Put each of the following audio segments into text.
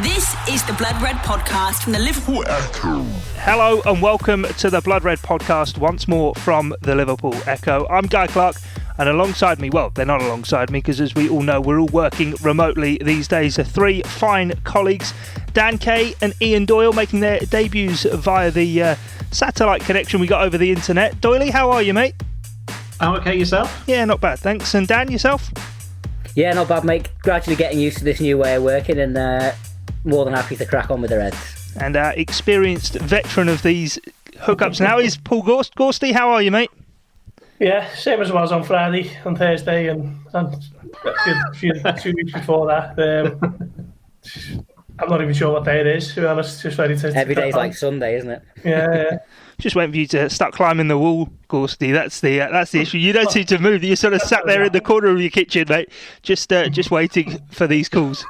This is the Blood Red Podcast from the Liverpool Echo. Hello and welcome to the Blood Red Podcast once more from the Liverpool Echo. I'm Guy Clarke, and alongside me, well, they're not alongside me because as we all know, we're all working remotely these days. Three fine colleagues, Dan Kay and Ian Doyle, making their debuts via the satellite connection we got over the internet. Doyley, how are you, mate? I'm okay, yourself? Yeah, not bad, thanks. And Dan, yourself? Yeah, not bad, mate. Gradually getting used to this new way of working and more than happy to crack on with the Reds. And our experienced veteran of these hookups now is Paul Gorst. Gorsty, how are you, mate? Yeah, same as I was on Friday, on Thursday, and 2 weeks before that. I'm not even sure what day it is, to be honest. Just ready to. Every day's like Sunday, isn't it? Yeah. Just waiting for you to start climbing the wall, Gorsty. That's the issue. You don't seem to move. You sort of sat there in the corner of your kitchen, mate, just waiting for these calls.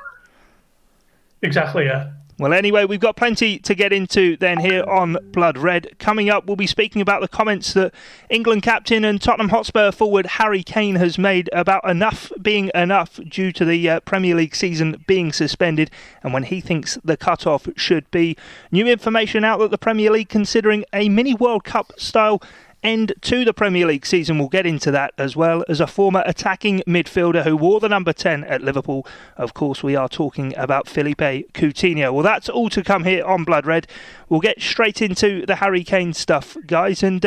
Exactly, yeah. Well, anyway, we've got plenty to get into then here on Blood Red. Coming up, we'll be speaking about the comments that England captain and Tottenham Hotspur forward Harry Kane has made about enough being enough due to the Premier League season being suspended, and when he thinks the cut-off should be. New information out that the Premier League considering a mini World Cup style end to the Premier League season. We'll get into that, as well as a former attacking midfielder who wore the number 10 at Liverpool. Of course, we are talking about Philippe Coutinho. Well, that's all to come here on Blood Red. We'll get straight into the Harry Kane stuff, guys. And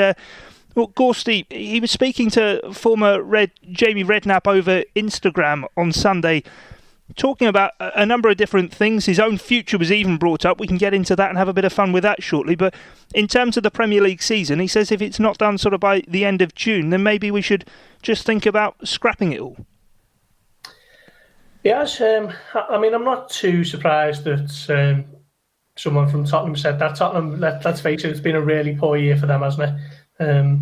Gorsty, he was speaking to former Jamie Redknapp over Instagram on Sunday, talking about a number of different things. His own future was even brought up. We can get into that and have a bit of fun with that shortly. But in terms of the Premier League season, he says if it's not done sort of by the end of June, then maybe we should just think about scrapping it all. Yes, I mean, I'm not too surprised that someone from Tottenham said that. Tottenham, let's face it, it's been a really poor year for them, hasn't it?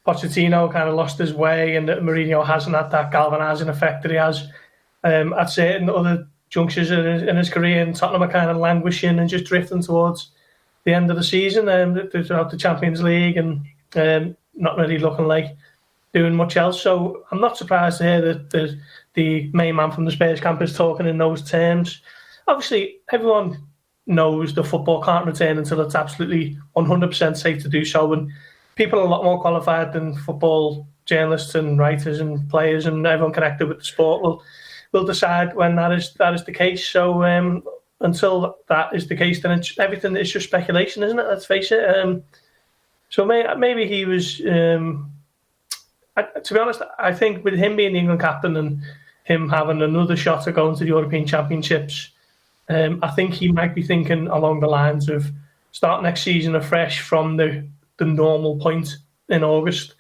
Pochettino kind of lost his way, and Mourinho hasn't had that galvanising effect that he has at certain other junctures in his career, and Tottenham are kind of languishing and just drifting towards the end of the season throughout the Champions League and not really looking like doing much else. So I'm not surprised to hear that the main man from the Spurs camp is talking in those terms. Obviously, everyone knows the football can't return until it's absolutely 100% safe to do so, and people are a lot more qualified than football journalists and writers and players and everyone connected with the sport will decide when that is the case. So until that is the case, then everything is just speculation, isn't it? Let's face it. So maybe he was. To be honest, I think with him being the England captain and him having another shot at going to the European Championships, I think he might be thinking along the lines of start next season afresh from the normal point in August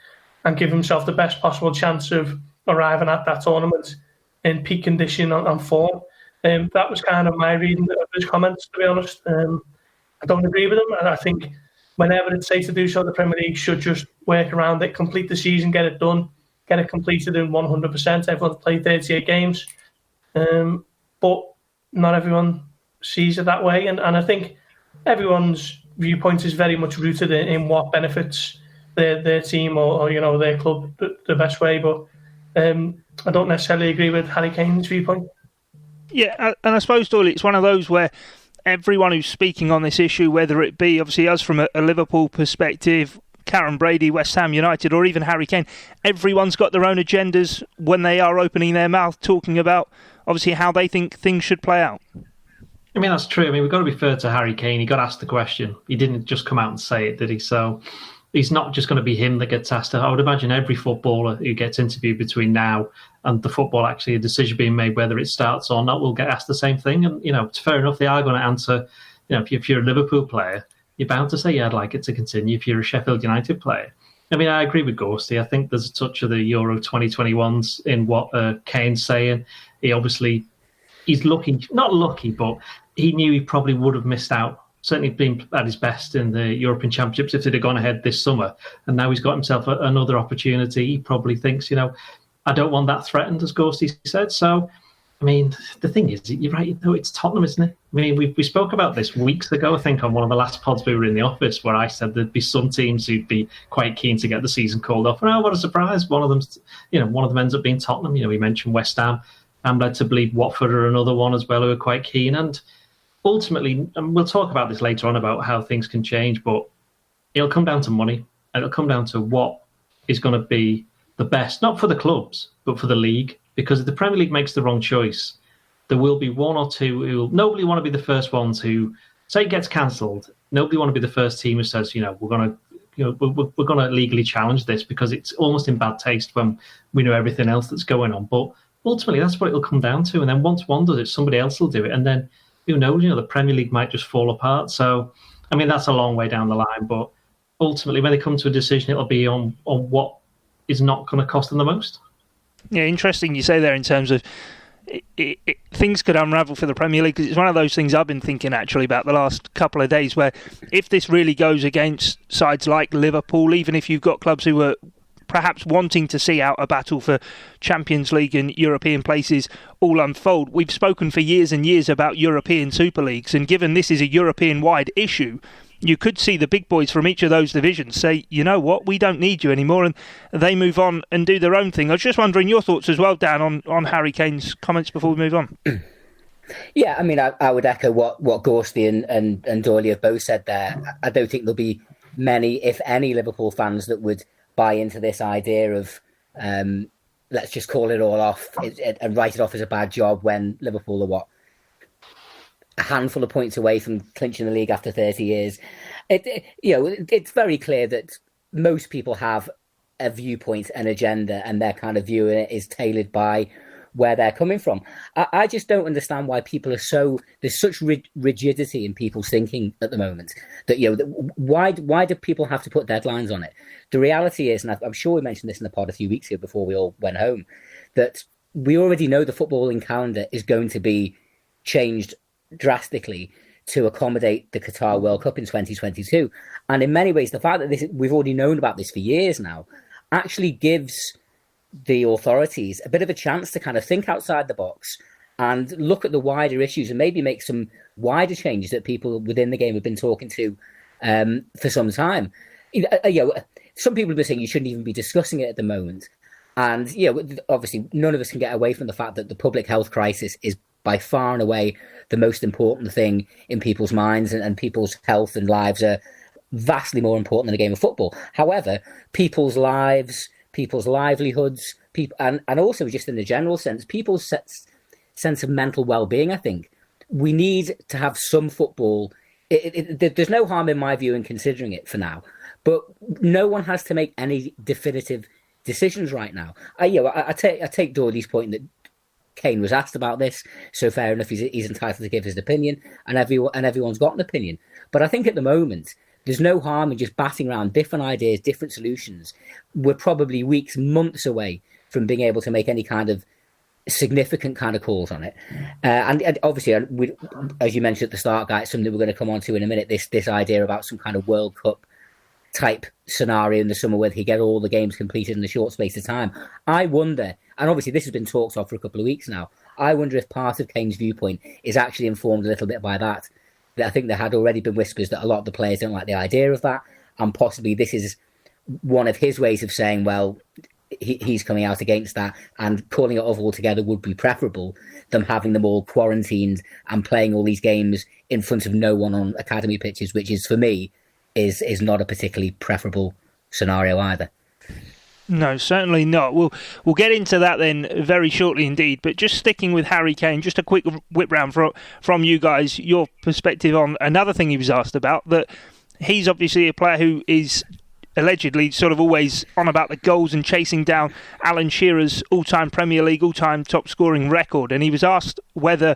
and give himself the best possible chance of arriving at that tournament in peak condition and form. That was kind of my reading of his comments, to be honest. I don't agree with him, and I think whenever it's safe to do so, the Premier League should just work around it, complete the season, get it done, get it completed in 100%. Everyone's played 38 games, but not everyone sees it that way, and I think everyone's viewpoint is very much rooted in what benefits their team or their club the best way, but I don't necessarily agree with Harry Kane's viewpoint. Yeah, and I suppose, Doyle, it's one of those where everyone who's speaking on this issue, whether it be obviously us from a Liverpool perspective, Karen Brady, West Ham United, or even Harry Kane, everyone's got their own agendas when they are opening their mouth talking about obviously how they think things should play out. I mean, that's true. I mean, we've got to be fair to Harry Kane. He got asked the question. He didn't just come out and say it, did he? So he's not just going to be him that gets asked. I would imagine every footballer who gets interviewed between now and the football, actually a decision being made whether it starts or not, will get asked the same thing. And, it's fair enough. They are going to answer, if you're a Liverpool player, you're bound to say, yeah, I'd like it to continue. If you're a Sheffield United player. I mean, I agree with Gorsty. I think there's a touch of the Euro 2021s in what Kane's saying. He's lucky, not lucky, but he knew he probably would have missed out. Certainly been at his best in the European Championships if they'd have gone ahead this summer. And now he's got himself another opportunity. He probably thinks, I don't want that threatened, as Gorsty said. So, I mean, the thing is, you're right, it's Tottenham, isn't it? I mean, we spoke about this weeks ago, I think, on one of the last pods we were in the office, where I said there'd be some teams who'd be quite keen to get the season called off. And what a surprise. One of them ends up being Tottenham. We mentioned West Ham. I'm led to believe Watford are another one as well who are quite keen. And ultimately, and we'll talk about this later on about how things can change, but it'll come down to money, and it'll come down to what is going to be the best, not for the clubs, but for the league. Because if the Premier League makes the wrong choice, there will be one or two who nobody want to be the first ones who say it gets cancelled. Nobody want to be the first team who says, we're going to legally challenge this because it's almost in bad taste when we know everything else that's going on. But ultimately, that's what it'll come down to. And then once one does it, somebody else will do it, and then who knows? The Premier League might just fall apart. So, I mean, that's a long way down the line. But ultimately, when they come to a decision, it'll be on what is not going to cost them the most. Yeah, interesting you say there in terms of things could unravel for the Premier League, because it's one of those things I've been thinking actually about the last couple of days, where if this really goes against sides like Liverpool, even if you've got clubs who are perhaps wanting to see out a battle for Champions League and European places all unfold, we've spoken for years and years about European Super Leagues, and given this is a European-wide issue, you could see the big boys from each of those divisions say, you know what, we don't need you anymore, and they move on and do their own thing. I was just wondering your thoughts as well, Dan, on Harry Kane's comments before we move on. Yeah, I mean, I would echo what Gorsty and Doyle have both said there. I don't think there'll be many, if any, Liverpool fans that would buy into this idea of let's just call it all off and write it off as a bad job when Liverpool are a handful of points away from clinching the league after 30 years. It's very clear that most people have a viewpoint, an agenda, and their kind of view in it is tailored by where they're coming from. I just don't understand why people are there's such rigidity in people's thinking at the moment that, why do people have to put deadlines on it? The reality is, and I'm sure we mentioned this in the pod a few weeks ago before we all went home, that we already know the footballing calendar is going to be changed drastically to accommodate the Qatar World Cup in 2022. And in many ways, the fact that we've already known about this for years now actually gives the authorities a bit of a chance to kind of think outside the box and look at the wider issues and maybe make some wider changes that people within the game have been talking to for some time. Some people have been saying you shouldn't even be discussing it at the moment. And, obviously none of us can get away from the fact that the public health crisis is by far and away the most important thing in people's minds, and people's health and lives are vastly more important than a game of football. However, people's lives, people's livelihoods, and also just in the general sense, people's sense of mental well-being, I think. We need to have some football. There's no harm, in my view, in considering it for now, but no one has to make any definitive decisions right now. I take Doherty's point that Kane was asked about this, so fair enough, he's entitled to give his opinion, and everyone's got an opinion. But I think at the moment, there's no harm in just batting around different ideas, different solutions. We're probably weeks, months away from being able to make any kind of significant kind of calls on it. And obviously, as you mentioned at the start, Guy, it's something we're going to come on to in a minute, this idea about some kind of World Cup type scenario in the summer where he get all the games completed in a short space of time. I wonder, and obviously this has been talked of for a couple of weeks now, I wonder if part of Kane's viewpoint is actually informed a little bit by that. I think there had already been whispers that a lot of the players don't like the idea of that, and possibly this is one of his ways of saying, well, he's coming out against that, and calling it off altogether would be preferable than having them all quarantined and playing all these games in front of no one on academy pitches, which is, for me, is not a particularly preferable scenario either. No, certainly not. We'll get into that then very shortly indeed. But just sticking with Harry Kane, just a quick whip round from you guys, your perspective on another thing he was asked about, that he's obviously a player who is allegedly sort of always on about the goals and chasing down Alan Shearer's all-time Premier League, all-time top-scoring record. And he was asked whether,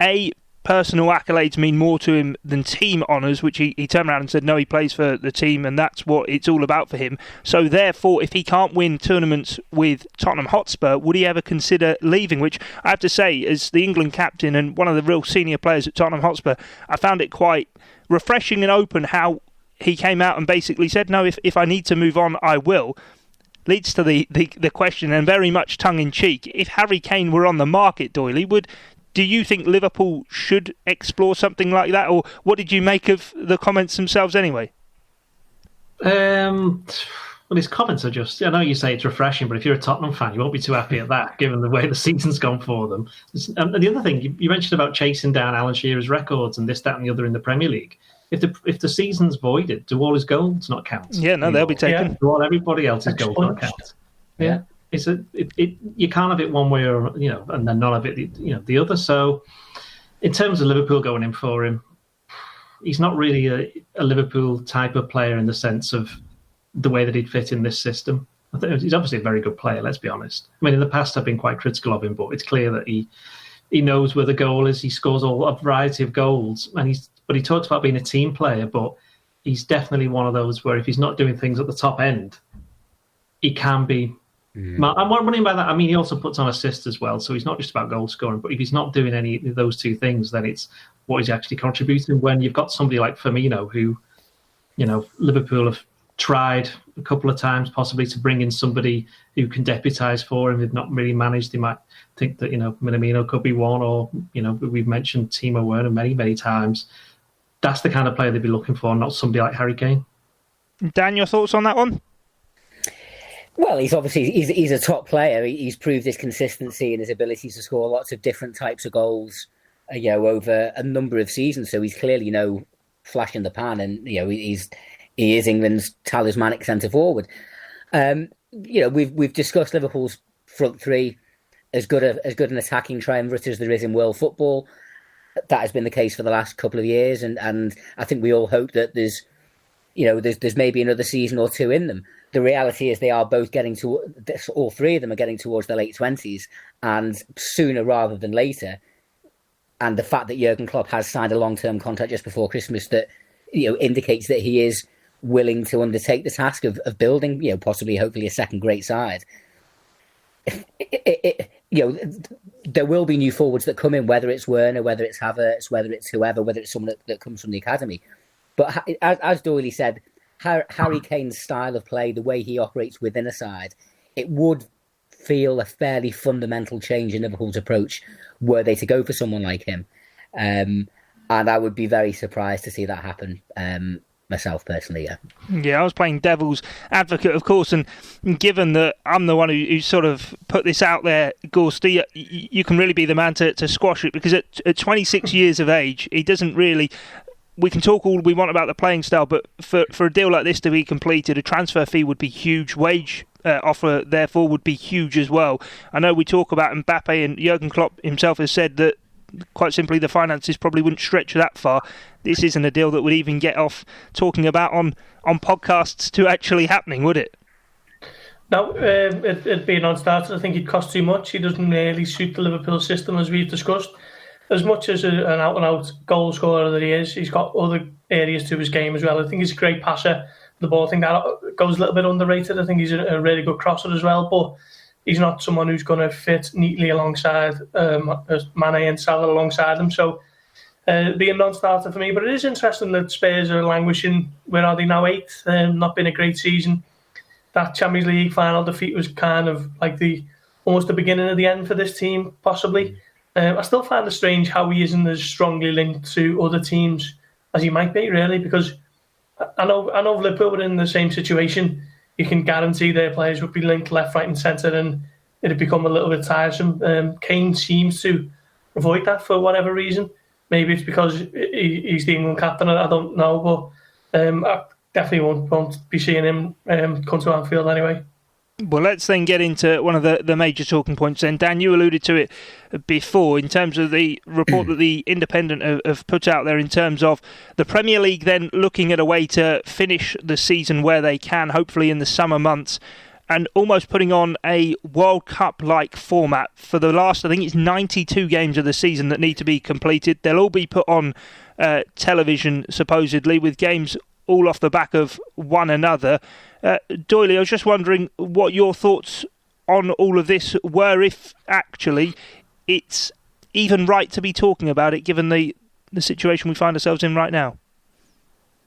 A, personal accolades mean more to him than team honours, which he turned around and said no, he plays for the team and that's what it's all about for him. So therefore, if he can't win tournaments with Tottenham Hotspur, would he ever consider leaving? Which I have to say, as the England captain and one of the real senior players at Tottenham Hotspur, I found it quite refreshing and open how he came out and basically said, no, if I need to move on, I will. Leads to the question, and very much tongue-in-cheek, if Harry Kane were on the market, Doyley, do you think Liverpool should explore something like that? Or what did you make of the comments themselves anyway? Well, Well, his comments are just, I know you say it's refreshing, but if you're a Tottenham fan, you won't be too happy at that, given the way the season's gone for them. And the other thing, you mentioned about chasing down Alan Shearer's records and this, that, and the other in the Premier League. If the season's voided, do all his goals not count? Yeah, no, they'll be taken. Do all everybody else's goals not count? Yeah. You can't have it one way or, and then none of it, the other. So in terms of Liverpool going in for him, he's not really a Liverpool type of player in the sense of the way that he'd fit in this system. I think he's obviously a very good player, let's be honest. I mean, in the past I've been quite critical of him, but it's clear that he knows where the goal is. He scores a variety of goals, but he talks about being a team player, but he's definitely one of those where if he's not doing things at the top end, he can be. I'm wondering about that. I mean, he also puts on assists as well, so he's not just about goal scoring, but if he's not doing any of those two things, then it's what he's actually contributing. When you've got somebody like Firmino who, Liverpool have tried a couple of times possibly to bring in somebody who can deputise for him. They've not really managed. They might think that, Minamino could be one, or, we've mentioned Timo Werner many, many times. That's the kind of player they'd be looking for, not somebody like Harry Kane. Dan, your thoughts on that one? Well, he's a top player. He's proved his consistency and his ability to score lots of different types of goals, over a number of seasons. So he's clearly flash in the pan, and he is England's talismanic centre forward. We've discussed Liverpool's front three as good an attacking triumvirate as there is in world football. That has been the case for the last couple of years, and I think we all hope that there's maybe another season or two in them. The reality is they are both all three of them are getting towards their late 20s, and sooner rather than later. And the fact that Jurgen Klopp has signed a long-term contract just before Christmas that indicates that he is willing to undertake the task of building, possibly, hopefully, a second great side. There will be new forwards that come in, whether it's Werner, whether it's Havertz, whether it's whoever, whether it's someone that comes from the academy. But as Doyle said, Harry Kane's style of play, the way he operates within a side, it would feel a fairly fundamental change in Liverpool's approach were they to go for someone like him. And I would be very surprised to see that happen myself, personally, yeah. Yeah, I was playing devil's advocate, of course, and given that I'm the one who sort of put this out there, Gorst, you can really be the man to squash it, because at 26 years of age, he doesn't really... We can talk all we want about the playing style, but for a deal like this to be completed, a transfer fee would be huge. Wage offer, therefore, would be huge as well. I know we talk about Mbappe, and Jurgen Klopp himself has said that, quite simply, the finances probably wouldn't stretch that far. This isn't a deal that would even get off talking about on podcasts to actually happening, would it? No, it'd be a non-starter. I think he'd cost too much. He doesn't really suit the Liverpool system, as we've discussed. As much as an out-and-out goal scorer that he is, he's got other areas to his game as well. I think he's a great passer. The ball, I think that goes a little bit underrated. I think he's a really good crosser as well, but he's not someone who's going to fit neatly alongside Mane and Salah alongside him. So be a non-starter for me. But it is interesting that Spurs are languishing. Where are they now? 8th. Not been a great season. That Champions League final defeat was kind of like almost the beginning of the end for this team, possibly. I still find it strange how he isn't as strongly linked to other teams as he might be, really, because I know Liverpool were in the same situation. You can guarantee their players would be linked left, right and centre, and it'd become a little bit tiresome. Kane seems to avoid that for whatever reason. Maybe it's because he's the England captain, I don't know, but I definitely won't be seeing him come to Anfield anyway. Well, let's then get into one of the major talking points then. Dan, you alluded to it before in terms of the report that the Independent have put out there in terms of the Premier League then looking at a way to finish the season where they can, hopefully in the summer months, and almost putting on a World Cup-like format for the last, I think it's 92 games of the season that need to be completed. They'll all be put on television, supposedly, with games all off the back of one another. Doyle, I was just wondering what your thoughts on all of this were, if actually it's even right to be talking about it, given the situation we find ourselves in right now.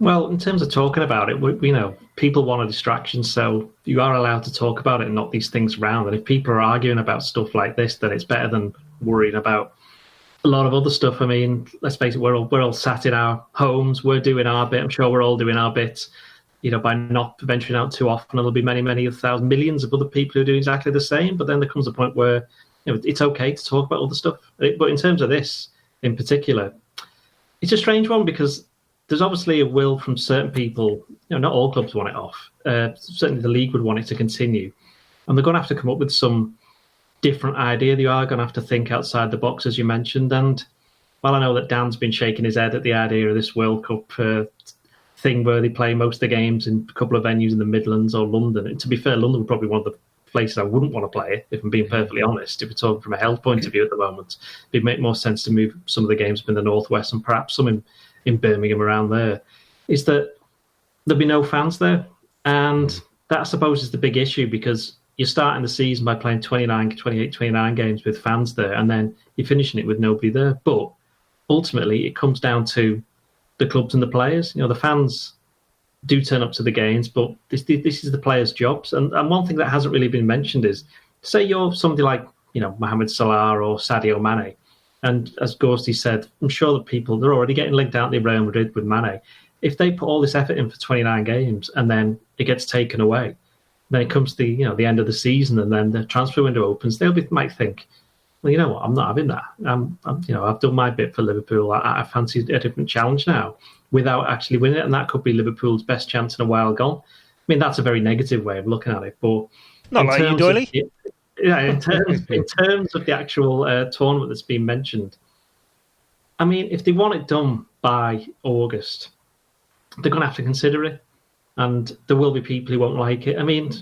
Well, in terms of talking about it, we know people want a distraction, so you are allowed to talk about it and knock these things around. And if people are arguing about stuff like this, then it's better than worrying about a lot of other stuff. I mean, let's face it, we're all sat in our homes, we're doing our bit. I'm sure we're all doing our bits. by not venturing out too often, there'll be many, many thousands, millions of other people who are doing exactly the same. But then there comes a point where it's okay to talk about other stuff. But in terms of this in particular, it's a strange one because there's obviously a will from certain people. Not all clubs want it off. Certainly the league would want it to continue. And they're going to have to come up with some different idea. They are going to have to think outside the box, as you mentioned. And while I know that Dan's been shaking his head at the idea of this World Cup thing where they play most of the games in a couple of venues in the Midlands or London. And to be fair, London would probably be one of the places I wouldn't want to play it, if I'm being perfectly honest. If we're talking from a health point of view at the moment, it'd make more sense to move some of the games up in the Northwest and perhaps some in Birmingham around there. Is that there'll be no fans there. And that, I suppose, is the big issue because you're starting the season by playing 29 games with fans there, and then you're finishing it with nobody there. But ultimately, it comes down to the clubs and the players. The fans do turn up to the games, but this is the players' jobs. And one thing that hasn't really been mentioned is, say you're somebody like Mohamed Salah or Sadio Mane, and as Gorsty said, I'm sure that they're already getting linked out to Real Madrid with Mane. If they put all this effort in for 29 games and then it gets taken away, then it comes to the end of the season and then the transfer window opens, might think, well, you know what, I'm not having that. I've done my bit for Liverpool. I fancy a different challenge now without actually winning it, and that could be Liverpool's best chance in a while gone. I mean, that's a very negative way of looking at it, but not like you, Doyle. In terms of the actual tournament that's been mentioned, I mean, if they want it done by August, they're going to have to consider it, and there will be people who won't like it. I mean,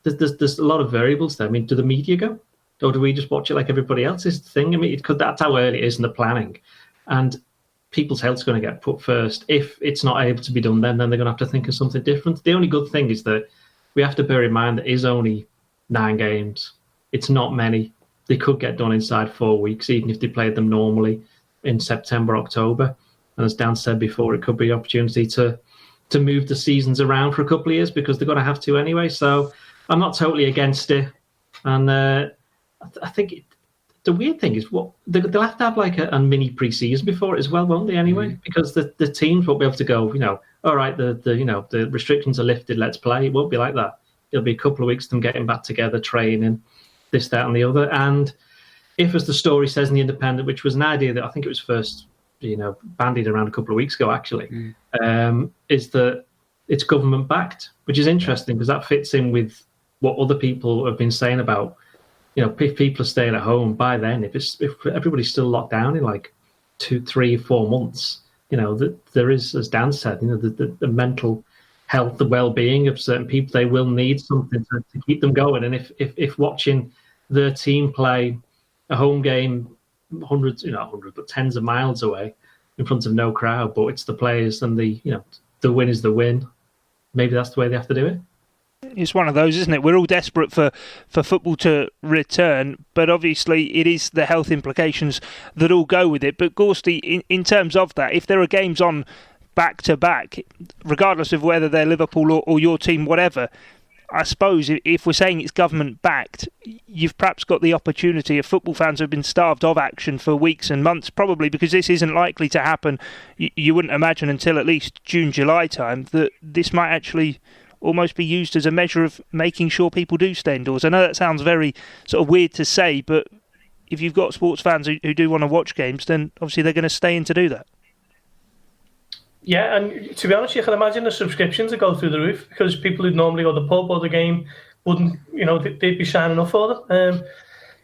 there's a lot of variables there. I mean, do the media go? Or do we just watch it like everybody else? Is the thing. I mean, that's how early it is in the planning. And people's health's going to get put first. If it's not able to be done then they're going to have to think of something different. The only good thing is that we have to bear in mind that it is only 9 games. It's not many. They could get done inside 4 weeks, even if they played them normally in September, October. And as Dan said before, it could be an opportunity to move the seasons around for a couple of years because they're going to have to anyway. So I'm not totally against it. And I think the weird thing is they'll have to have like a mini pre-season before it as well, won't they? Anyway, because the teams won't be able to go. All right, the restrictions are lifted. Let's play. It won't be like that. It'll be a couple of weeks of them getting back together, training, this, that, and the other. And if, as the story says in the Independent, which was an idea that I think it was first bandied around a couple of weeks ago, actually, is that it's government backed, which is interesting because that fits in with what other people have been saying about. If people are staying at home by then, if everybody's still locked down in like 2, 3, 4 months, there is, as Dan said, the mental health, the well-being of certain people, they will need something to keep them going. And if watching their team play a home game, hundreds, but tens of miles away in front of no crowd, but it's the players and the win is the win. Maybe that's the way they have to do it. It's one of those, isn't it? We're all desperate for football to return, but obviously it is the health implications that all go with it. But Gorsty, in terms of that, if there are games on back-to-back, regardless of whether they're Liverpool or your team, whatever, I suppose if we're saying it's government-backed, you've perhaps got the opportunity of football fans who have been starved of action for weeks and months, probably because this isn't likely to happen, you wouldn't imagine, until at least June, July time, that this might actually almost be used as a measure of making sure people do stay indoors. I know that sounds very sort of weird to say, but if you've got sports fans who do want to watch games, then obviously they're going to stay in to do that. Yeah, and to be honest, you can imagine the subscriptions would go through the roof because people who'd normally go to the pub or the game wouldn't, they'd be signing up for them.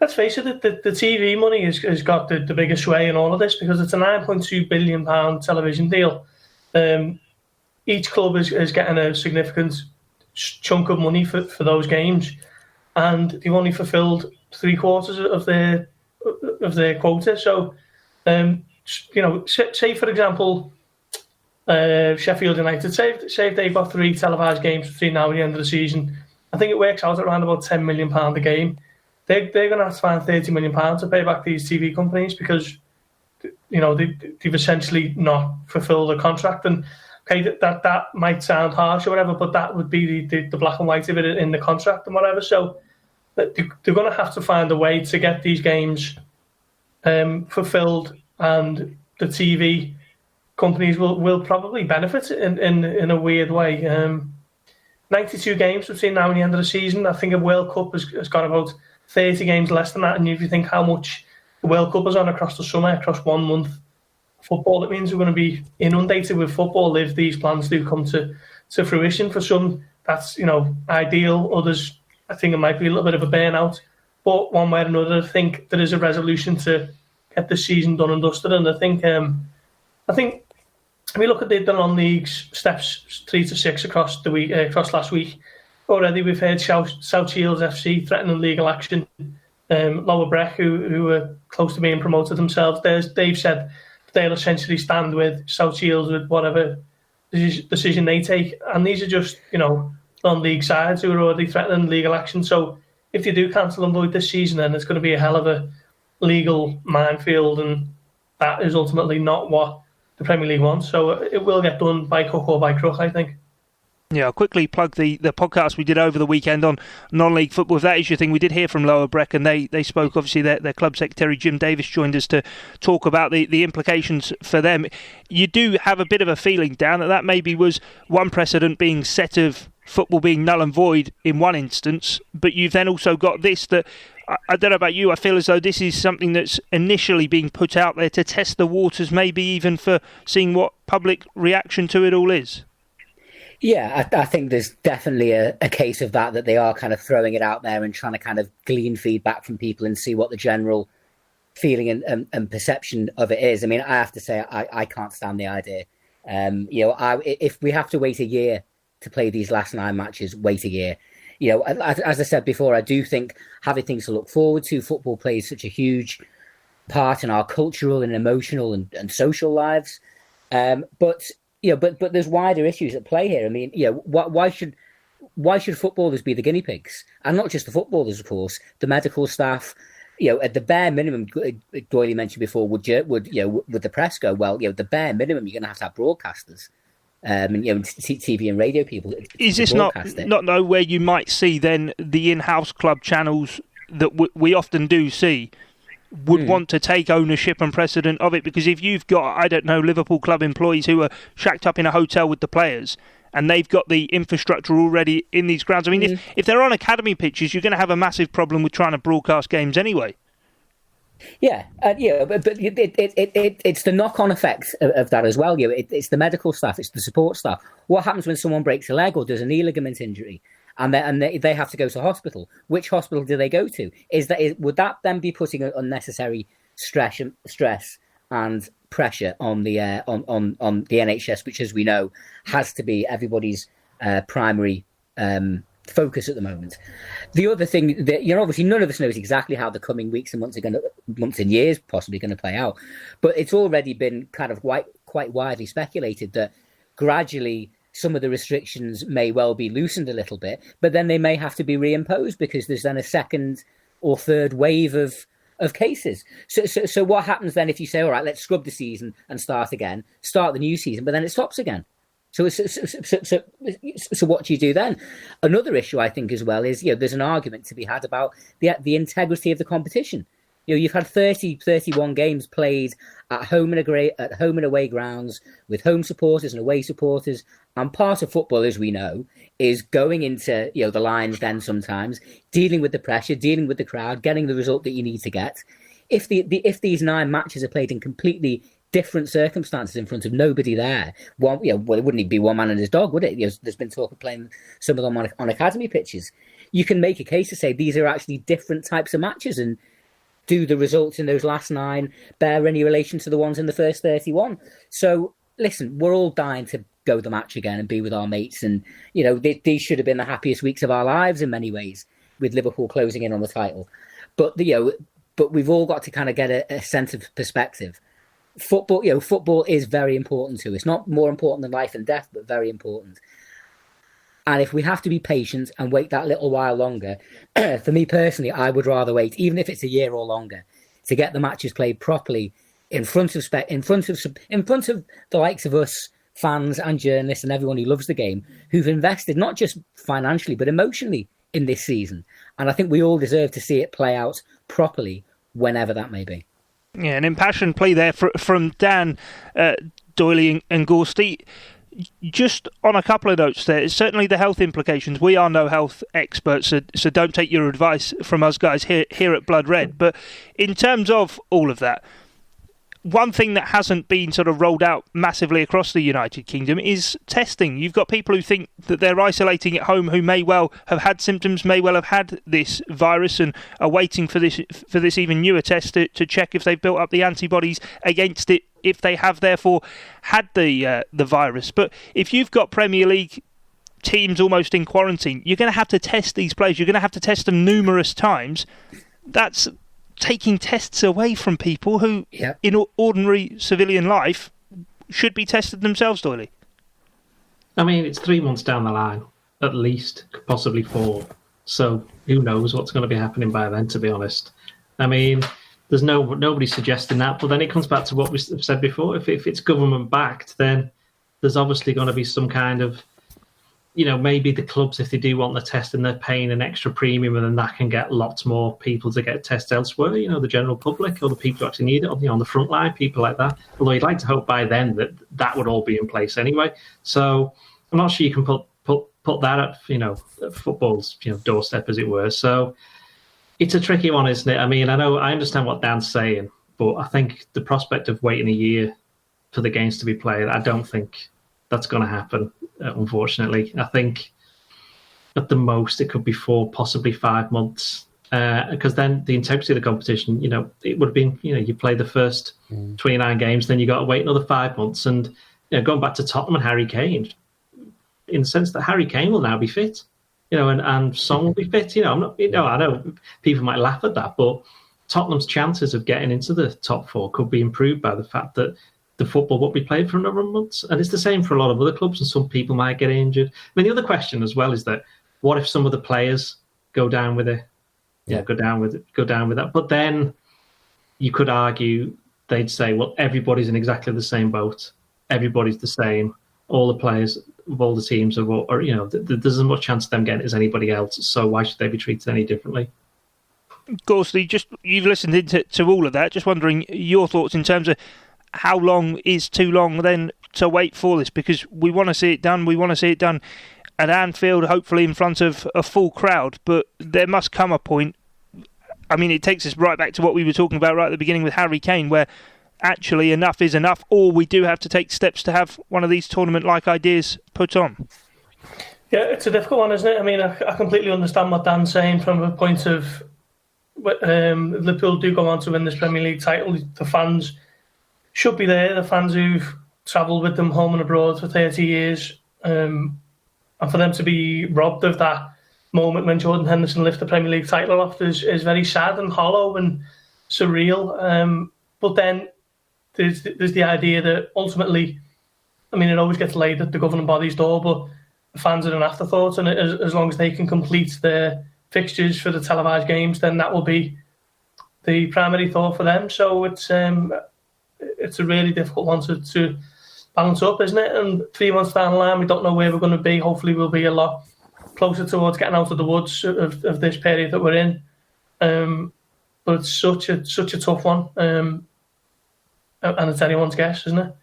Let's face it, the TV money has got the biggest sway in all of this because it's a £9.2 billion television deal. Each club is getting a significant chunk of money for those games, and they've only fulfilled 3/4 of their quota. So, say for example, Sheffield United, say they've got 3 televised games between now and the end of the season. I think it works out at around about £10 million a game. They're going to have to find £30 million to pay back these TV companies because they've essentially not fulfilled the contract. And okay, that might sound harsh or whatever, but that would be the black and white of it in the contract and whatever. So they're going to have to find a way to get these games fulfilled, and the TV companies will probably benefit in a weird way. 92 games between now and the end of the season. I think a World Cup has got about 30 games less than that. And if you think how much the World Cup is on across the summer, across 1 month football, it means we're going to be inundated with football if these plans do come to fruition. For some, that's ideal. Others, I think it might be a little bit of a burnout. But one way or another, I think there is a resolution to get the season done and dusted. And I think if we look at the non-leagues steps 3 to 6 across the week, across last week, already we've heard South Shields FC threatening legal action. Lower Breck, who were close to being promoted themselves, they've said they'll essentially stand with South Shields with whatever decision they take. And these are just, non-league sides who are already threatening legal action. So if you do cancel and void this season, then it's going to be a hell of a legal minefield, and that is ultimately not what the Premier League wants. So it will get done by hook or by crook, I think. Yeah, I'll quickly plug the podcast we did over the weekend on non-league football. If that is your thing, we did hear from Lower Breck, and they spoke, obviously, their club secretary, Jim Davis, joined us to talk about the implications for them. You do have a bit of a feeling, Dan, that maybe was one precedent being set of football being null and void in one instance, but you've then also got this that, I don't know about you, I feel as though this is something that's initially being put out there to test the waters, maybe even for seeing what public reaction to it all is. Yeah, I think there's definitely a case of that they are kind of throwing it out there and trying to kind of glean feedback from people and see what the general feeling and perception of it is. I mean, I have to say, I can't stand the idea. If we have to wait a year to play these last 9 matches, wait a year. As I said before, I do think having things to look forward to, football plays such a huge part in our cultural and emotional and social lives. But there's wider issues at play here. I mean, why should footballers be the guinea pigs? And not just the footballers, of course, the medical staff. At the bare minimum, Doyle mentioned before, would the press go, well, the bare minimum, you're going to have broadcasters. TV and radio people. Is this not where you might see then the in-house club channels that we often do see would want to take ownership and precedent of it? Because if you've got, I don't know, Liverpool club employees who are shacked up in a hotel with the players and they've got the infrastructure already in these grounds, I mean, if they're on academy pitches, you're going to have a massive problem with trying to broadcast games anyway. Yeah, but it's the knock-on effect of that as well. It's the medical staff, it's the support staff. What happens when someone breaks a leg or does a knee ligament injury, and they have to go to hospital? Which hospital do they go to? Would that then be putting unnecessary stress and pressure on the NHS, which, as we know, has to be everybody's primary focus at the moment? The other thing that obviously none of us knows exactly how the coming weeks and months and years possibly going to play out, but it's already been kind of quite widely speculated that gradually some of the restrictions may well be loosened a little bit, but then they may have to be reimposed because there's then a second or third wave of cases. So what happens then if you say, all right, let's scrub the season and start the new season, but then it stops again? So what do you do then? Another issue, I think, as well, is there's an argument to be had about the integrity of the competition. You've had 31 games played at home and away grounds with home supporters and away supporters, and part of football, as we know, is going into the lines then sometimes, dealing with the pressure, dealing with the crowd, getting the result that you need to get. If these 9 matches are played in completely different circumstances in front of nobody there, it wouldn't be one man and his dog, would it? There's been talk of playing some of them on academy pitches. You can make a case to say these are actually different types of matches, and do the results in those last 9 bear any relation to the ones in the first 31? So listen, we're all dying to go the match again and be with our mates, and these should have been the happiest weeks of our lives in many ways, with Liverpool closing in on the title. But we've all got to kind of get a sense of perspective. Football is very important to us. Not more important than life and death, but very important. And if we have to be patient and wait that little while longer, for me personally, I would rather wait, even if it's a year or longer, to get the matches played properly in front of the likes of us, fans and journalists and everyone who loves the game, who've invested not just financially but emotionally in this season. And I think we all deserve to see it play out properly, whenever that may be. Yeah, an impassioned play there from Dan, Doyle and Gorst. Just on a couple of notes there, certainly the health implications. We are no health experts, so don't take your advice from us guys here at Blood Red. But in terms of all of that, one thing that hasn't been sort of rolled out massively across the United Kingdom is testing. You've got people who think that they're isolating at home who may well have had symptoms, may well have had this virus, and are waiting for this even newer test to check if they've built up the antibodies against it, if they have therefore had the virus. But if you've got Premier League teams almost in quarantine, you're going to have to test these players. You're going to have to test them numerous times. That's taking tests away from people who, in ordinary civilian life, should be tested themselves, Doyle. I mean, it's 3 months down the line, at least, possibly 4. So who knows what's going to be happening by then, to be honest. I mean, there's nobody suggesting that, but then it comes back to what we've said before. If it's government-backed, then there's obviously going to be some kind of, maybe the clubs, if they do want the test and they're paying an extra premium, and then that can get lots more people to get tests elsewhere, the general public or the people who actually need it, on the front line, people like that. Although you'd like to hope by then that would all be in place anyway. So I'm not sure you can put that at, football's, doorstep, as it were. So it's a tricky one, isn't it? I mean, I understand what Dan's saying, but I think the prospect of waiting a year for the games to be played, I don't think that's going to happen, unfortunately. I think at the most it could be 4, possibly 5 months, because then the integrity of the competition, it would have been, you play the first 29 games, then you got to wait another 5 months. And going back to Tottenham and Harry Kane, in the sense that Harry Kane will now be fit, and Son will be fit. I know people might laugh at that, but Tottenham's chances of getting into the top 4 could be improved by the fact that the football won't be played for a number of months. And it's the same for a lot of other clubs, and some people might get injured. I mean, the other question as well is that what if some of the players go down with it? Yeah, go down with that. But then you could argue, they'd say, well, everybody's in exactly the same boat. Everybody's the same. All the players of all the teams are there's as much chance of them getting it as anybody else. So why should they be treated any differently? Gorst, you've listened into all of that. Just wondering your thoughts in terms of how long is too long then to wait for this, because we want to see it done. We want to see it done at Anfield, hopefully in front of a full crowd, but there must come a point. I mean, it takes us right back to what we were talking about right at the beginning with Harry Kane, where actually enough is enough, or we do have to take steps to have one of these tournament-like ideas put on. Yeah, it's a difficult one, isn't it? I mean, I completely understand what Dan's saying from a point of Liverpool do go on to win this Premier League title. The fans should be there, the fans who've travelled with them home and abroad for 30 years. And for them to be robbed of that moment when Jordan Henderson lifted the Premier League title off is very sad and hollow and surreal. But then there's the idea that ultimately, I mean, it always gets laid at the governing body's door, but the fans are an afterthought, and as long as they can complete their fixtures for the televised games, then that will be the primary thought for them. So it's a really difficult one to balance up, isn't it? And 3 months down the line, we don't know where we're going to be. Hopefully we'll be a lot closer towards getting out of the woods of this period that we're in. But it's such a tough one. And it's anyone's guess, isn't it?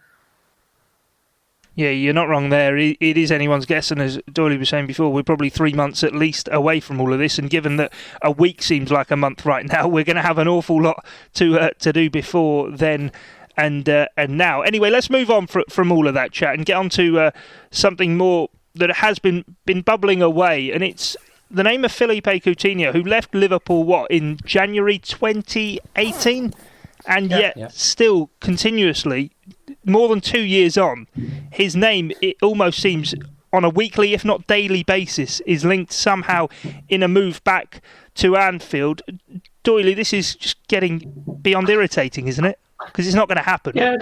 Yeah, you're not wrong there. It is anyone's guess, and as Doyle was saying before, we're probably 3 months at least away from all of this, and given that a week seems like a month right now, we're going to have an awful lot to do before then and now. Anyway, let's move on from all of that chat and get on to something more that has been bubbling away, and it's the name of Philippe Coutinho, who left Liverpool, in January 2018? And yet still continuously, more than 2 years on, his name, it almost seems on a weekly, if not daily basis, is linked somehow in a move back to Anfield. Doyle, this is just getting beyond irritating, isn't it? Because it's not going to happen. Yeah,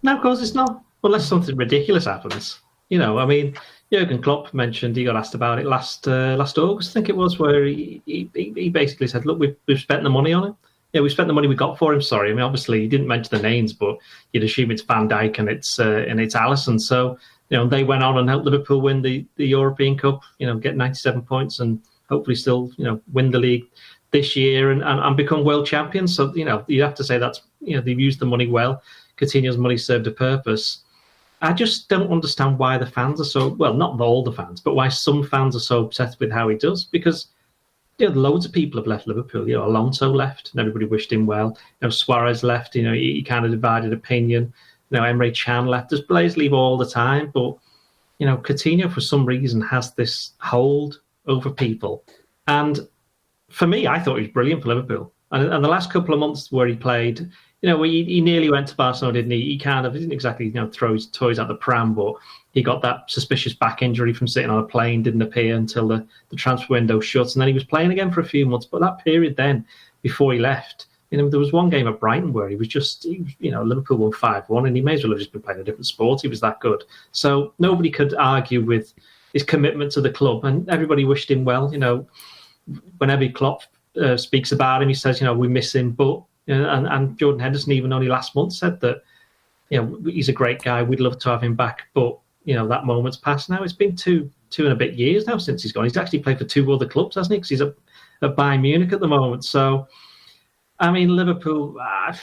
no, of course it's not. Unless something ridiculous happens. I mean, Jurgen Klopp mentioned, he got asked about it last August, I think it was, where he basically said, look, we've spent the money on him. Yeah, we spent the money we got for him. Sorry, I mean, obviously he didn't mention the names, but you'd assume it's Van Dijk and it's Alisson. So they went on and helped Liverpool win the European Cup. Get 97 points and hopefully still win the league this year and become world champions. So you have to say that's they've used the money well. Coutinho's money served a purpose. I just don't understand why the fans are so, well, not all the fans, but why some fans are so obsessed with how he does. Because loads of people have left Liverpool. Alonso left, and everybody wished him well. Suarez left. He kind of divided opinion. Emre Can left. There's players leave all the time, but Coutinho for some reason has this hold over people. And for me, I thought he was brilliant for Liverpool. And the last couple of months where he played, he nearly went to Barcelona, didn't he? He kind of didn't exactly throw his toys out the pram, but he got that suspicious back injury from sitting on a plane, didn't appear until the transfer window shut. And then he was playing again for a few months. But that period then, before he left, there was one game at Brighton where he was Liverpool won 5-1, and he may as well have just been playing a different sport. He was that good. So nobody could argue with his commitment to the club, and everybody wished him well. Whenever Klopp speaks about him, he says, we miss him. But and Jordan Henderson even only last month said that, he's a great guy. We'd love to have him back, but that moment's passed now. It's been two and a bit years now since he's gone. He's actually played for 2 other clubs, hasn't he? Because he's at Bayern Munich at the moment. So, I mean, Liverpool, I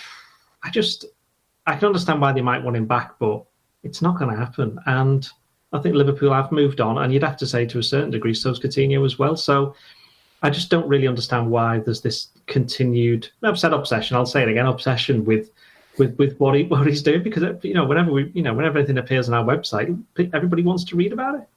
can understand why they might want him back, but it's not going to happen. And I think Liverpool have moved on, and you'd have to say to a certain degree, so's Coutinho as well. So I just don't really understand why there's this continued, I've said obsession, I'll say it again, obsession with what he's doing, because whenever anything appears on our website, everybody wants to read about it.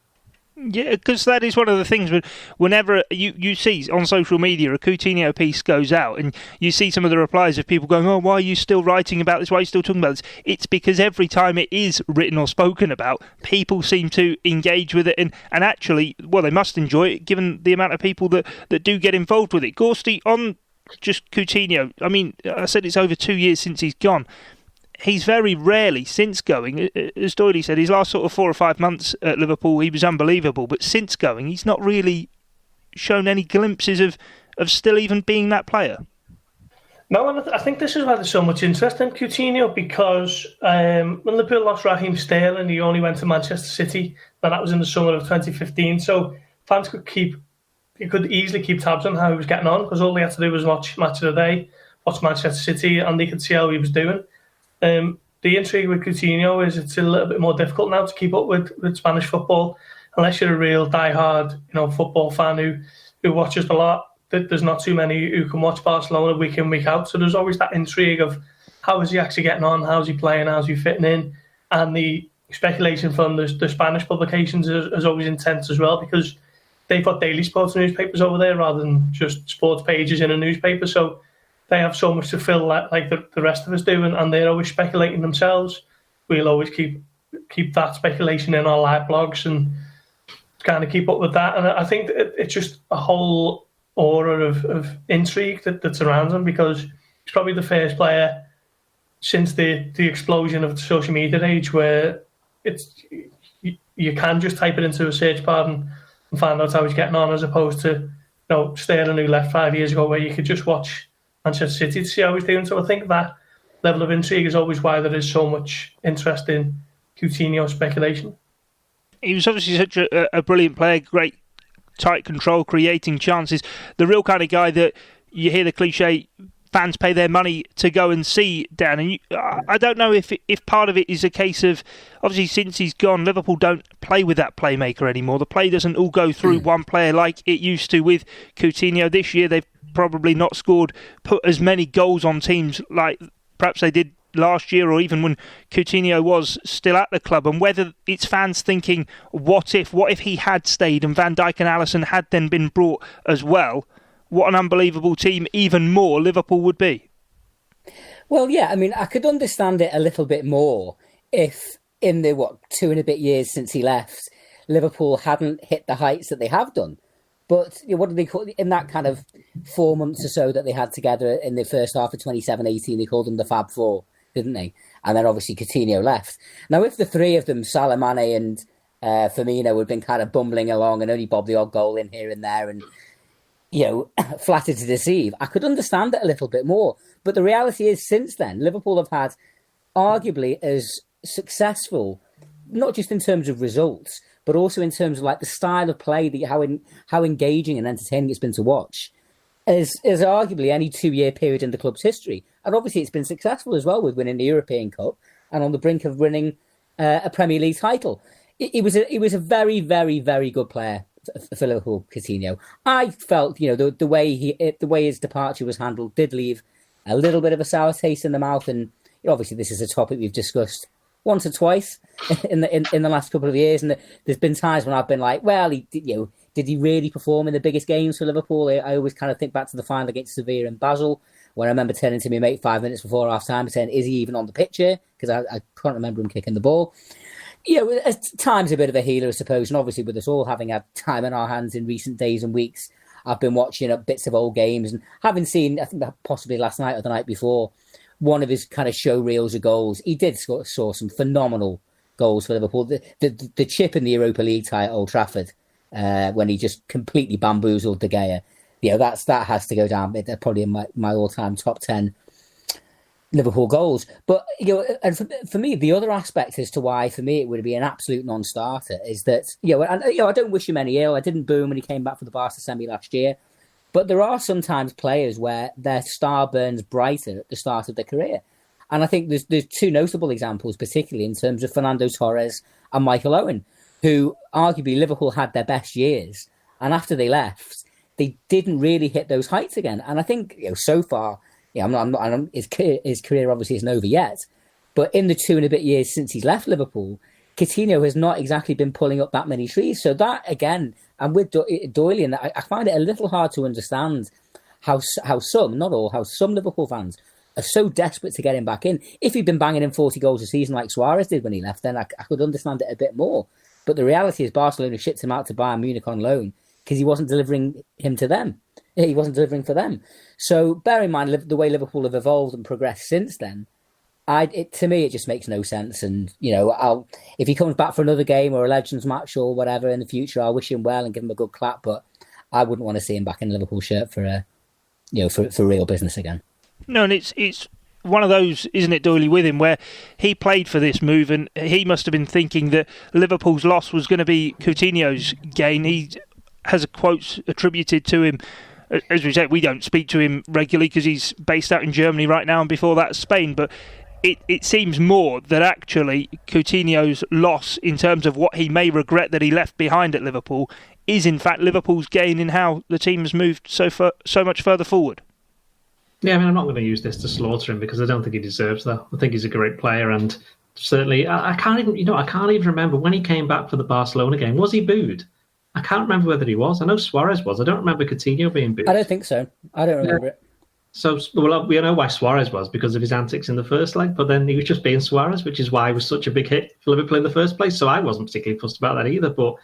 Yeah, because that is one of the things. Whenever you see on social media a Coutinho piece goes out, and you see some of the replies of people going, "Oh, why are you still writing about this? Why are you still talking about this?" It's because every time it is written or spoken about, people seem to engage with it, and actually, well, they must enjoy it given the amount of people that do get involved with it. Gorsty, on just Coutinho, I mean, I said it's over 2 years since he's gone. He's very rarely, since going, as Doyle said, his last sort of 4 or 5 months at Liverpool, he was unbelievable. But since going, he's not really shown any glimpses of still even being that player. No, and I think this is why there's so much interest in Coutinho, because when Liverpool lost Raheem Sterling, he only went to Manchester City, and that was in the summer of 2015. So fans could easily keep tabs on how he was getting on, because all they had to do was watch Match of the Day, watch Manchester City, and they could see how he was doing. The intrigue with Coutinho is it's a little bit more difficult now to keep up with Spanish football, unless you're a real diehard, football fan who watches a lot. There's not too many who can watch Barcelona week in, week out. So there's always that intrigue of how is he actually getting on, how's he playing, how's he fitting in, and the speculation from the Spanish publications is always intense as well, because they've got daily sports newspapers over there rather than just sports pages in a newspaper. So they have so much to fill like the rest of us do, and they're always speculating themselves. We'll always keep that speculation in our live blogs and kind of keep up with that. And I think it's just a whole aura of intrigue that surrounds him, because he's probably the first player since the explosion of the social media age where you can just type it into a search bar and find out how he's getting on, as opposed to Sterling, who left 5 years ago, where you could just watch Manchester City to see how he's doing. So I think that level of intrigue is always why there is so much interest in Coutinho speculation. He was obviously such a brilliant player, great tight control, creating chances. The real kind of guy that you hear the cliche, fans pay their money to go and see, Dan. And I don't know if part of it is a case of, obviously since he's gone, Liverpool don't play with that playmaker anymore. The play doesn't all go through one player like it used to with Coutinho. This year they've probably not put as many goals on teams like perhaps they did last year, or even when Coutinho was still at the club. And whether it's fans thinking, what if he had stayed and Van Dijk and Alisson had then been brought as well, what an unbelievable team even more Liverpool would be. Well, yeah, I mean, I could understand it a little bit more if in the 2 and a bit years since he left, Liverpool hadn't hit the heights that they have done. But what did they call in that kind of 4 months or so that they had together in the first half of 27-18? They called them the Fab Four, didn't they? And then obviously Coutinho left. Now, if the three of them, Salah, Mane and Firmino, had been kind of bumbling along and only bobbed the odd goal in here and there and, flattered to deceive, I could understand it a little bit more. But the reality is, since then, Liverpool have had arguably as successful, not just in terms of results, but also in terms of like the style of play, how engaging and entertaining it's been to watch, as arguably any 2-year period in the club's history. And obviously it's been successful as well, with winning the European Cup and on the brink of winning a Premier League title. He was a very, very, very good player for Liverpool, Coutinho. I felt, the way his departure was handled did leave a little bit of a sour taste in the mouth, and obviously this is a topic we've discussed once or twice in the last couple of years, and there's been times when I've been like, well, did he really perform in the biggest games for Liverpool? I always kind of think back to the final against Sevilla and Basel, when I remember turning to my mate 5 minutes before half-time and saying, is he even on the pitch here? Because I can't remember him kicking the ball. At times a bit of a healer, I suppose, and obviously with us all having had time in our hands in recent days and weeks, I've been watching bits of old games and having seen, I think possibly last night or the night before, one of his kind of show reels of goals. He did score some phenomenal goals for Liverpool. The chip in the Europa League tie at Old Trafford, when he just completely bamboozled De Gea. That has to go down. They're probably in my all-time top 10 Liverpool goals. But, and for me, the other aspect as to why, for me, it would be an absolute non-starter is that, I don't wish him any ill. I didn't boo him when he came back for the Barca semi last year. But there are sometimes players where their star burns brighter at the start of their career. And I think there's two notable examples, particularly in terms of Fernando Torres and Michael Owen, who arguably Liverpool had their best years. And after they left, they didn't really hit those heights again. And I think, so far, his career obviously isn't over yet. But in the 2 and a bit years since he's left Liverpool, Coutinho has not exactly been pulling up that many trees. So that, again, and with Doyle, and I find it a little hard to understand how some, not all, how some Liverpool fans are so desperate to get him back in. If he'd been banging in 40 goals a season like Suarez did when he left, then I could understand it a bit more. But the reality is Barcelona shipped him out to Bayern Munich on loan because he wasn't delivering him to them. He wasn't delivering for them. So bear in mind the way Liverpool have evolved and progressed since then. To me, it just makes no sense. And, if he comes back for another game or a Legends match or whatever in the future, I'll wish him well and give him a good clap. But I wouldn't want to see him back in a Liverpool shirt for real business again. No, and it's one of those, isn't it, Doyley, with him, where he played for this move and he must have been thinking that Liverpool's loss was going to be Coutinho's gain. He has a quote attributed to him. As we said, we don't speak to him regularly because he's based out in Germany right now, and before that Spain, but it seems more that actually Coutinho's loss in terms of what he may regret that he left behind at Liverpool is in fact Liverpool's gain in how the team has moved so much further forward. Yeah, I'm not going to use this to slaughter him because I don't think he deserves that. I think he's a great player, and certainly I can't even remember when he came back for the Barcelona game. Was he booed? I can't remember whether he was. I know Suarez was. I don't remember Coutinho being booed. I don't think so. I don't remember it. So, we know why Suarez was, because of his antics in the first leg, but then he was just being Suarez, which is why he was such a big hit for Liverpool in the first place. So I wasn't particularly fussed about that either. But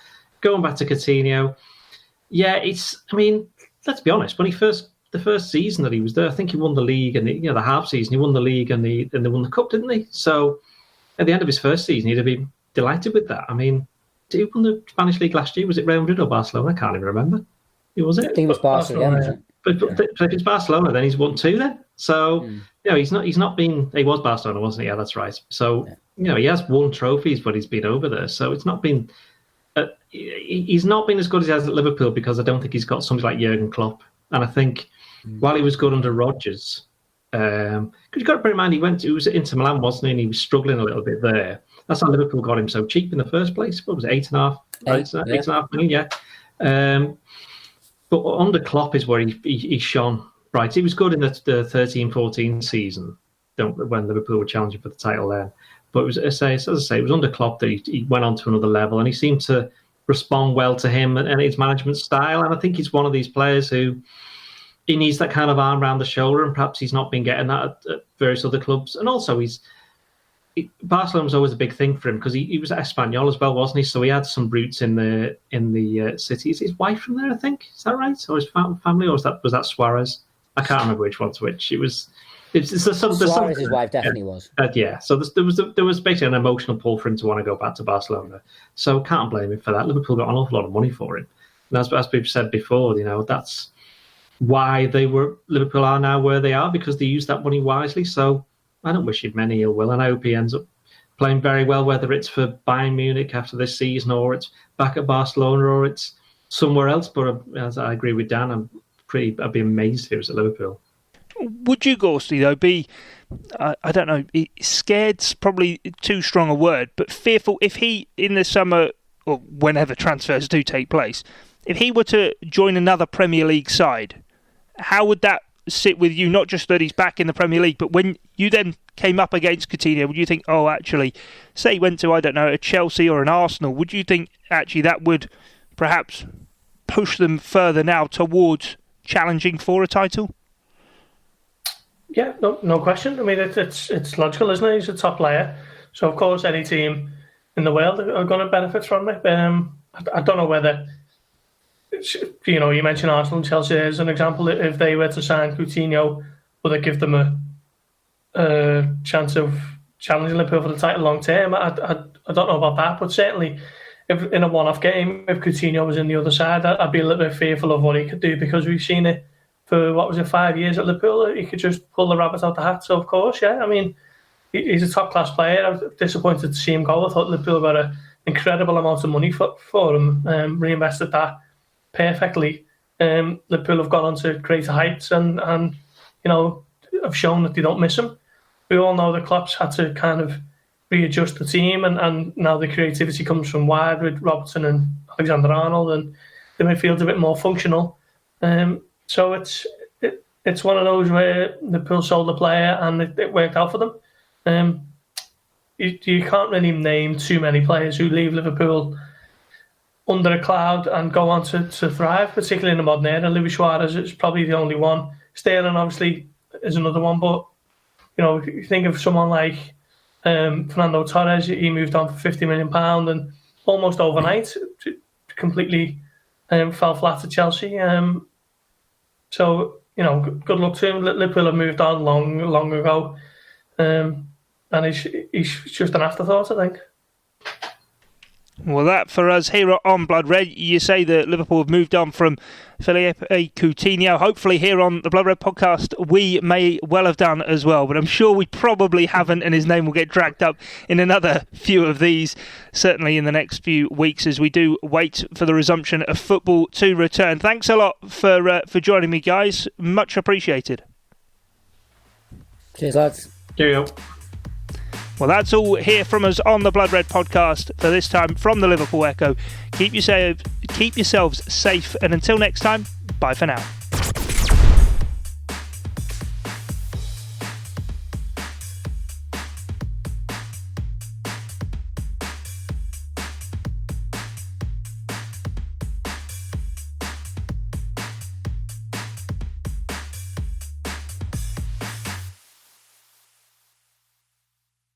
going back to Coutinho, let's be honest, when the first season that he was there, I think he won the league and the half season, he won the league and they won the cup, didn't he? So at the end of his first season, he'd have been delighted with that. Did he win the Spanish league last year? Was it Real Madrid or Barcelona? I can't even remember. Who was it? I think it was Barcelona. But if it's Barcelona, then he's won 2 then. So, he's not been... He was Barcelona, wasn't he? Yeah, that's right. So, he has won trophies, but he's been over there. So it's not been... he's not been as good as he has at Liverpool because I don't think he's got somebody like Jurgen Klopp. And I think while he was good under Rodgers... because you've got to bear in mind, he was at Inter Milan, wasn't he? And he was struggling a little bit there. That's how Liverpool got him so cheap in the first place. What was it, 8.5? Right? 8.5 million, yeah. But under Klopp is where he shone. Right, he was good in the 13-14 season when Liverpool were challenging for the title then. But it was, as I say, it was under Klopp that he went on to another level, and he seemed to respond well to him and his management style. And I think he's one of these players who he needs that kind of arm around the shoulder, and perhaps he's not been getting that at various other clubs. And also, Barcelona was always a big thing for him because he was at Espanyol as well, wasn't he? So he had some roots in the city. Is his wife from there, I think? Is that right? Or his family, or was that Suarez? I can't remember which one's which. Suarez's wife definitely was. Yeah. So there was basically an emotional pull for him to want to go back to Barcelona. So can't blame him for that. Liverpool got an awful lot of money for him, and as we've said before, that's why Liverpool are now where they are, because they used that money wisely. So I don't wish him any ill will, and I hope he ends up playing very well, whether it's for Bayern Munich after this season, or it's back at Barcelona, or it's somewhere else. But as I agree with Dan, I'd be amazed if it was at Liverpool. Would you, Gorsty, though, be I don't know, scared's probably too strong a word, but fearful if he, in the summer, or whenever transfers do take place, if he were to join another Premier League side, how would that sit with you? Not just that he's back in the Premier League, but when you then came up against Coutinho, would you think, oh, actually, say he went to, I don't know, a Chelsea or an Arsenal, would you think actually that would perhaps push them further now towards challenging for a title? Yeah, no question. I mean, it's logical, isn't it? He's a top player, so of course any team in the world are going to benefit from it. I don't know whether, you know, you mentioned Arsenal and Chelsea as an example. If they were to sign Coutinho, would it give them a chance of challenging Liverpool for the title long term? I don't know about that, but certainly if in a one-off game, if Coutinho was in the other side, I'd be a little bit fearful of what he could do, because we've seen it for, 5 years at Liverpool. He could just pull the rabbit out the hat. So, of course, yeah, I mean, he's a top-class player. I was disappointed to see him go. I thought Liverpool got an incredible amount of money for him, reinvested that perfectly. Liverpool have gone on to greater heights and you know, have shown that they don't miss him. We all know that Klopp's had to kind of readjust the team, and now the creativity comes from wide with Robertson and Alexander-Arnold, and the midfield's a bit more functional. So it's one of those where Liverpool sold the player and it worked out for them. You can't really name too many players who leave Liverpool under a cloud and go on to thrive, particularly in the modern era. Luis Suarez is probably the only one. Sterling obviously is another one, but you know, you think of someone like Fernando Torres. He moved on for £50 million and almost overnight completely fell flat at Chelsea. So, you know, good luck to him. Liverpool have moved on long ago, and he's just an afterthought, I think. Well, that for us here on Blood Red, you say that Liverpool have moved on from Philippe Coutinho. Hopefully here on the Blood Red podcast we may well have done as well, but I'm sure we probably haven't, and his name will get dragged up in another few of these, certainly in the next few weeks, as we do wait for the resumption of football to return. Thanks a lot for joining me, guys. Much appreciated. Cheers, lads. Cheerio. Well, that's all here from us on the Blood Red podcast for this time from the Liverpool Echo. Keep yourselves safe, and until next time, bye for now.